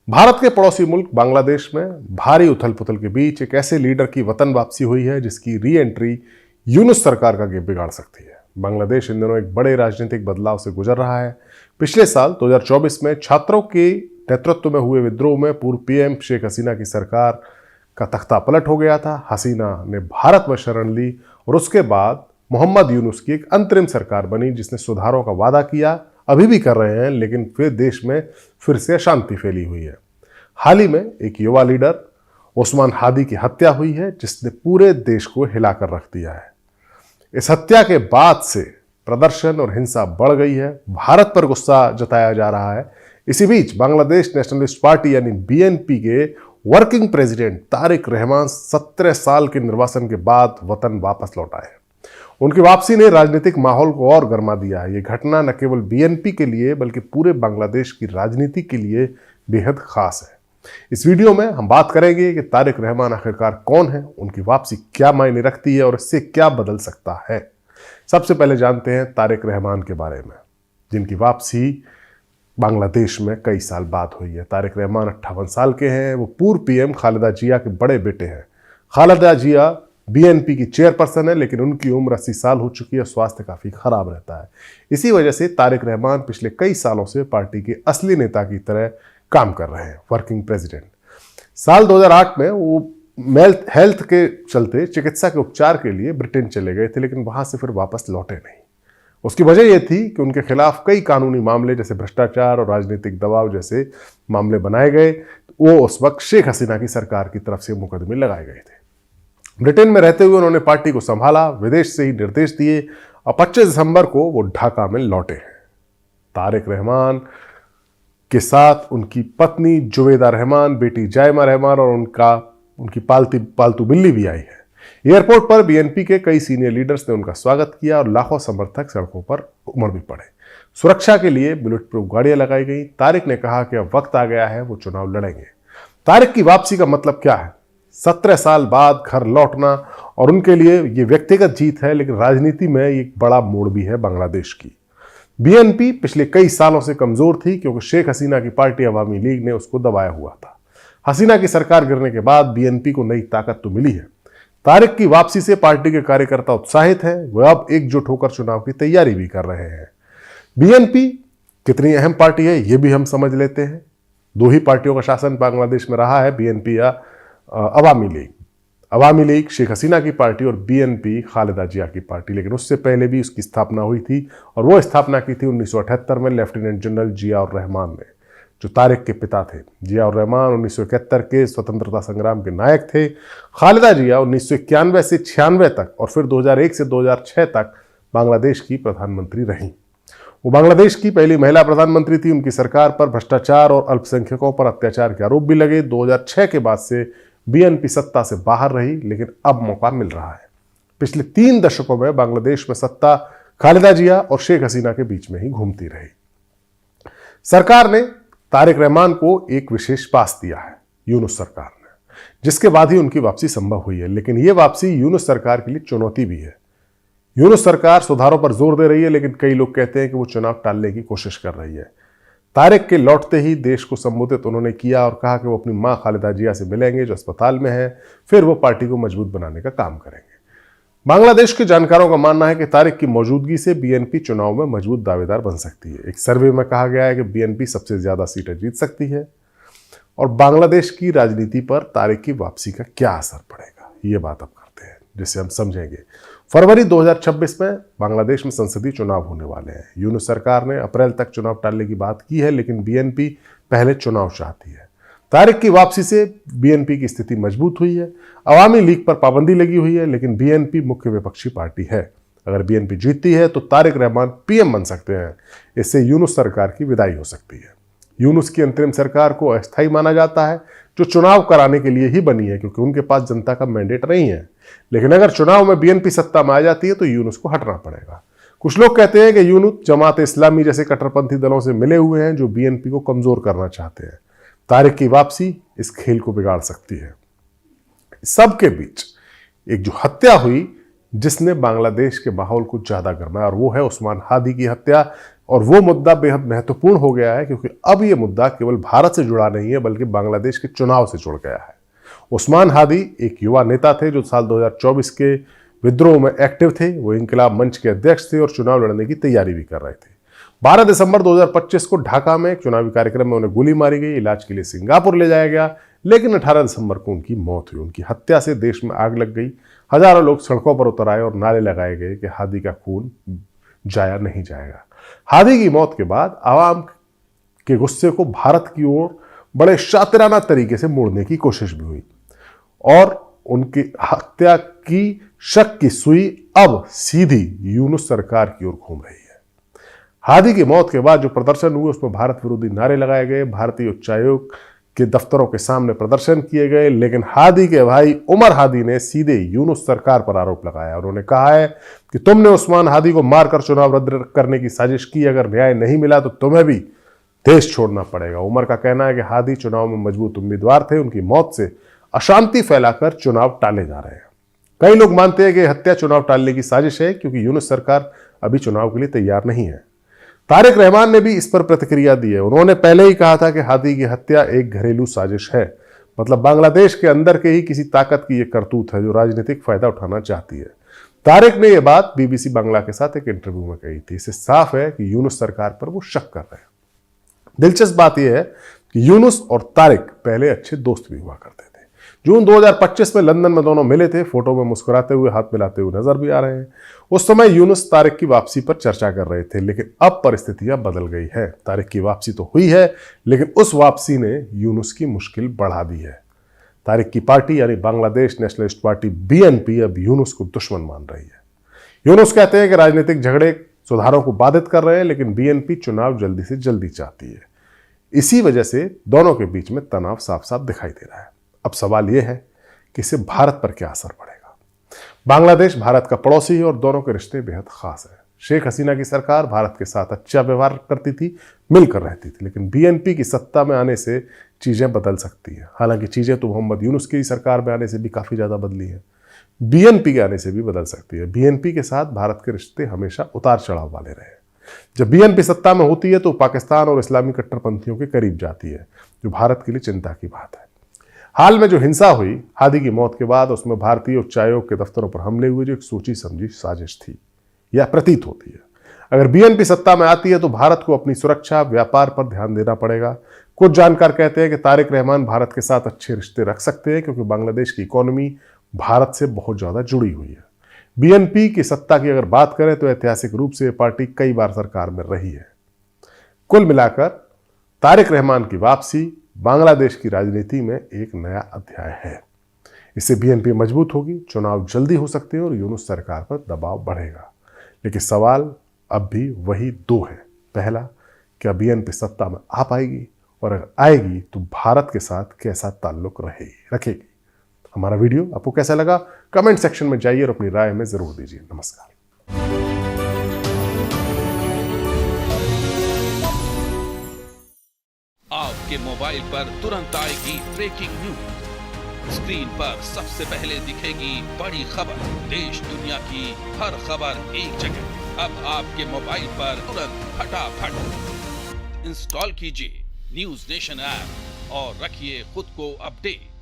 भारत के पड़ोसी मुल्क बांग्लादेश में भारी उथल पुथल के बीच एक ऐसे लीडर की वतन वापसी हुई है जिसकी री एंट्री यूनुस सरकार का गेम बिगाड़ सकती है। बांग्लादेश इन दिनों एक बड़े राजनीतिक बदलाव से गुजर रहा है। पिछले साल 2024 में छात्रों के नेतृत्व में हुए विद्रोह में पूर्व पीएम शेख हसीना की सरकार का तख्ता पलट हो गया था। हसीना ने भारत में शरण ली और उसके बाद मोहम्मद यूनुस की एक अंतरिम सरकार बनी जिसने सुधारों का वादा किया, अभी भी कर रहे हैं, लेकिन फिर देश में फिर से अशांति फैली हुई है। हाल ही में एक युवा लीडर उस्मान हादी की हत्या हुई है जिसने पूरे देश को हिलाकर रख दिया है। इस हत्या के बाद से प्रदर्शन और हिंसा बढ़ गई है। भारत पर गुस्सा जताया जा रहा है। इसी बीच बांग्लादेश नेशनलिस्ट पार्टी यानी बीएनपी के वर्किंग प्रेसिडेंट तारिक रहमान 17 साल के निर्वासन के बाद वतन वापस लौट आए। उनकी वापसी ने राजनीतिक माहौल को और गर्मा दिया है। ये घटना न केवल बीएनपी के लिए बल्कि पूरे बांग्लादेश की राजनीति के लिए बेहद खास है। इस वीडियो में हम बात करेंगे कि तारिक रहमान आखिरकार कौन है, उनकी वापसी क्या मायने रखती है और इससे क्या बदल सकता है। सबसे पहले जानते हैं तारिक रहमान के बारे में, जिनकी वापसी बांग्लादेश में कई साल बाद हुई है। तारिक रहमान 58 साल के हैं। वो पूर्व पीएम खालिदा जिया के बड़े बेटे हैं। खालिदा जिया बीएनपी की चेयरपर्सन है, लेकिन उनकी उम्र 80 साल हो चुकी है। स्वास्थ्य काफी खराब रहता है। इसी वजह से तारिक रहमान पिछले कई सालों से पार्टी के असली नेता की तरह काम कर रहे हैं, वर्किंग प्रेसिडेंट। साल 2008 में वो हेल्थ के चलते चिकित्सा के उपचार के लिए ब्रिटेन चले गए थे, लेकिन वहां से फिर वापस लौटे नहीं। उसकी वजह यह थी कि उनके खिलाफ कई कानूनी मामले जैसे भ्रष्टाचार और राजनीतिक दबाव जैसे मामले बनाए गए। वो उस वक्त शेख हसीना की सरकार की तरफ से मुकदमे लगाए गए थे। ब्रिटेन में रहते हुए उन्होंने पार्टी को संभाला, विदेश से ही निर्देश दिए और 25 दिसंबर को वो ढाका में लौटे हैं। तारिक रहमान के साथ उनकी पत्नी जुवेदा रहमान, बेटी जायमा रहमान और उनकी पालतू बिल्ली भी आई है। एयरपोर्ट पर बीएनपी के कई सीनियर लीडर्स ने उनका स्वागत किया और लाखों समर्थक सड़कों पर उमड़ भी पड़े। सुरक्षा के लिए बुलेट प्रूफ गाड़ियां लगाई गई। तारिक ने कहा कि अब वक्त आ गया है, वो चुनाव लड़ेंगे। तारिक की वापसी का मतलब क्या है? 17 साल बाद घर लौटना, और उनके लिए ये व्यक्तिगत जीत है, लेकिन राजनीति में एक बड़ा मोड़ भी है बांग्लादेश की। बीएनपी पिछले कई सालों से कमजोर थी क्योंकि शेख हसीना की पार्टी अवामी लीग ने उसको दबाया हुआ था। हसीना की सरकार गिरने के बाद बीएनपी को नई ताकत तो मिली है। तारिक की वापसी से पार्टी के कार्यकर्ता उत्साहित हैं। वे अब एकजुट होकर चुनाव की तैयारी भी कर रहे हैं। बीएनपी कितनी अहम पार्टी है ये भी हम समझ लेते हैं। दो ही पार्टियों का शासन बांग्लादेश में रहा है, बीएनपी या अवामी लीग। अवामी लीग शेख हसीना की पार्टी और बीएनपी खालिदा जिया की पार्टी, लेकिन उससे पहले भी उसकी स्थापना हुई थी और वो स्थापना की थी 1978 में लेफ्टिनेंट जनरल जिया रहमान ने, जो तारिक के पिता थे। जिया रहमान 1971 के स्वतंत्रता संग्राम के नायक थे। खालिदा जिया 1991 से 96 तक और फिर 2001 से 2006 तक बांग्लादेश की प्रधानमंत्री रहीं। वो बांग्लादेश की पहली महिला प्रधानमंत्री थी। उनकी सरकार पर भ्रष्टाचार और अल्पसंख्यकों पर अत्याचार के आरोप भी लगे। 2006 के बाद से बीएनपी सत्ता से बाहर रही, लेकिन अब मौका मिल रहा है। पिछले 3 दशकों में बांग्लादेश में सत्ता खालिदा जिया और शेख हसीना के बीच में ही घूमती रही। सरकार ने तारिक रहमान को एक विशेष पास दिया है, यूनुस सरकार ने, जिसके बाद ही उनकी वापसी संभव हुई है। लेकिन यह वापसी यूनुस सरकार के लिए चुनौती भी है। यूनुस सरकार सुधारों पर जोर दे रही है, लेकिन कई लोग कहते हैं कि वो चुनाव टालने की कोशिश कर रही है। तारिक के लौटते ही देश को संबोधित उन्होंने किया और कहा कि वो अपनी मां खालिदा जिया से मिलेंगे जो अस्पताल में है, फिर वो पार्टी को मजबूत बनाने का काम करेंगे। बांग्लादेश के जानकारों का मानना है कि तारिक की मौजूदगी से बीएनपी चुनाव में मजबूत दावेदार बन सकती है। एक सर्वे में कहा गया है कि बीएनपी सबसे ज्यादा सीटें जीत सकती है। और बांग्लादेश की राजनीति पर तारिक की वापसी का क्या असर पड़ेगा, ये बात अब करते हैं जिसे हम समझेंगे। फरवरी 2026 में बांग्लादेश में संसदीय चुनाव होने वाले हैं। यूनुस सरकार ने अप्रैल तक चुनाव टालने की बात की है, लेकिन बीएनपी पहले चुनाव चाहती है। तारिक की वापसी से बीएनपी की स्थिति मजबूत हुई है। अवामी लीग पर पाबंदी लगी हुई है, लेकिन बीएनपी मुख्य विपक्षी पार्टी है। अगर बीएनपी जीतती है तो तारिक रहमान पीएम बन सकते हैं। इससे यूनुस सरकार की विदाई हो सकती है। यूनुस की अंतरिम सरकार को अस्थायी माना जाता है, जो चुनाव कराने के लिए ही बनी है, क्योंकि उनके पास जनता का मैंडेट नहीं है। लेकिन अगर चुनाव में बीएनपी सत्ता में आ जाती है तो यूनुस को हटना पड़ेगा। कुछ लोग कहते हैं कि यूनुस जमात इस्लामी जैसे कट्टरपंथी दलों से मिले हुए हैं जो बीएनपी को कमजोर करना चाहते हैं। तारिक की वापसी इस खेल को बिगाड़ सकती है। सबके बीच एक जो हत्या हुई, जिसने बांग्लादेश के माहौल को ज़्यादा गर्माया, और वो है उस्मान हादी की हत्या। और वो मुद्दा बेहद महत्वपूर्ण हो गया है क्योंकि अब ये मुद्दा केवल भारत से जुड़ा नहीं है बल्कि बांग्लादेश के चुनाव से जुड़ गया है। उस्मान हादी एक युवा नेता थे जो साल 2024 के विद्रोह में एक्टिव थे। वो इंकलाब मंच के अध्यक्ष थे और चुनाव लड़ने की तैयारी भी कर रहे थे। 12 दिसंबर 2025 को ढाका में एक चुनावी कार्यक्रम में उन्हें गोली मारी गई। इलाज के लिए सिंगापुर ले जाया गया, लेकिन 18 दिसंबर को उनकी मौत हुई। उनकी हत्या से देश में आग लग गई। हजारों लोग सड़कों पर उतर आए और नारे लगाए गए कि हादी का खून जाया नहीं जाएगा। हादी की मौत के बाद आवाम के गुस्से को भारत की ओर बड़े शातिराना तरीके से मोड़ने की कोशिश भी हुई और उनकी हत्या की शक की सुई अब सीधी यूनुस सरकार की ओर घूम रही है। हादी की मौत के बाद जो प्रदर्शन हुए उसमें भारत विरोधी नारे लगाए गए, भारतीय उच्चायोग के दफ्तरों के सामने प्रदर्शन किए गए, लेकिन हादी के भाई उमर हादी ने सीधे यूनुस सरकार पर आरोप लगाया। उन्होंने कहा है कि तुमने उस्मान हादी को मारकर चुनाव रद्द करने की साजिश की, अगर न्याय नहीं मिला तो तुम्हें भी देश छोड़ना पड़ेगा। उमर का कहना है कि हादी चुनाव में मजबूत उम्मीदवार थे, उनकी मौत से अशांति फैलाकर चुनाव टाले जा रहे हैं। कई लोग मानते हैं कि हत्या चुनाव टालने की साजिश है क्योंकि यूनुस सरकार अभी चुनाव के लिए तैयार नहीं है। तारिक रहमान ने भी इस पर प्रतिक्रिया दी है। उन्होंने पहले ही कहा था कि हादी की हत्या एक घरेलू साजिश है, मतलब बांग्लादेश के अंदर के ही किसी ताकत की यह करतूत है जो राजनीतिक फायदा उठाना चाहती है। तारिक ने यह बात बीबीसी बांग्ला के साथ एक इंटरव्यू में कही थी। इससे साफ है कि यूनुस सरकार पर वो शक कर रहे हैं। दिलचस्प बात यह है कि यूनुस और तारिक पहले अच्छे दोस्त भी हुआ करते थे। जून 2025 में लंदन में दोनों मिले थे, फोटो में मुस्कुराते हुए हाथ मिलाते हुए नजर भी आ रहे हैं। उस समय यूनुस तारिक की वापसी पर चर्चा कर रहे थे, लेकिन अब परिस्थितियां बदल गई है। तारिक की वापसी तो हुई है, लेकिन उस वापसी ने यूनुस की मुश्किल बढ़ा दी है। तारिक की पार्टी यानी बांग्लादेश नेशनलिस्ट पार्टी BNP अब यूनुस को दुश्मन मान रही है। यूनुस कहते हैं कि राजनीतिक झगड़े सुधारों को बाधित कर रहे हैं, लेकिन BNP चुनाव जल्दी से जल्दी चाहती है। इसी वजह से दोनों के बीच में तनाव साफ साफ दिखाई दे रहा है। अब सवाल यह है कि इससे भारत पर क्या असर पड़ेगा। बांग्लादेश भारत का पड़ोसी है और दोनों के रिश्ते बेहद खास है। शेख हसीना की सरकार भारत के साथ अच्छा व्यवहार करती थी, मिलकर रहती थी, लेकिन BNP की सत्ता में आने से चीजें बदल सकती हैं। हालांकि चीजें तो मोहम्मद यूनुस की सरकार में आने से भी काफी ज्यादा बदली है, BNP के आने से भी बदल सकती है। BNP के साथ भारत के रिश्ते हमेशा उतार चढ़ाव वाले रहे। जब BNP सत्ता में होती है तो पाकिस्तान और इस्लामी कट्टरपंथियों के करीब जाती है, जो भारत के लिए चिंता की बात है। हाल में जो हिंसा हुई हादी की मौत के बाद, उसमें भारतीय उच्चायोग के दफ्तरों पर हमले हुए, जो एक सोची समझी साजिश थी या प्रतीत होती है। अगर BNP सत्ता में आती है तो भारत को अपनी सुरक्षा व्यापार पर ध्यान देना पड़ेगा। कुछ जानकार कहते हैं कि तारिक रहमान भारत के साथ अच्छे रिश्ते रख सकते हैं क्योंकि बांग्लादेश की इकोनॉमी भारत से बहुत ज्यादा जुड़ी हुई है। BNP की सत्ता की अगर बात करें तो ऐतिहासिक रूप से यह पार्टी कई बार सरकार में रही है। कुल मिलाकर तारिक रहमान की वापसी बांग्लादेश की राजनीति में एक नया अध्याय है। इससे BNP मजबूत होगी, चुनाव जल्दी हो सकते हैं और यूनुस सरकार पर दबाव बढ़ेगा। लेकिन सवाल अब भी वही दो है। पहला, क्या BNP सत्ता में आ पाएगी, और अगर आएगी तो भारत के साथ कैसा ताल्लुक रखेगी। हमारा वीडियो आपको कैसा लगा कमेंट सेक्शन में जाइए और अपनी राय में जरूर दीजिए। नमस्कार। आपके मोबाइल पर तुरंत आएगी ब्रेकिंग न्यूज। स्क्रीन पर सबसे पहले दिखेगी बड़ी खबर। देश दुनिया की हर खबर एक जगह। अब आपके मोबाइल पर तुरंत फटाफट इंस्टॉल कीजिए न्यूज नेशन ऐप और रखिए खुद को अपडेट।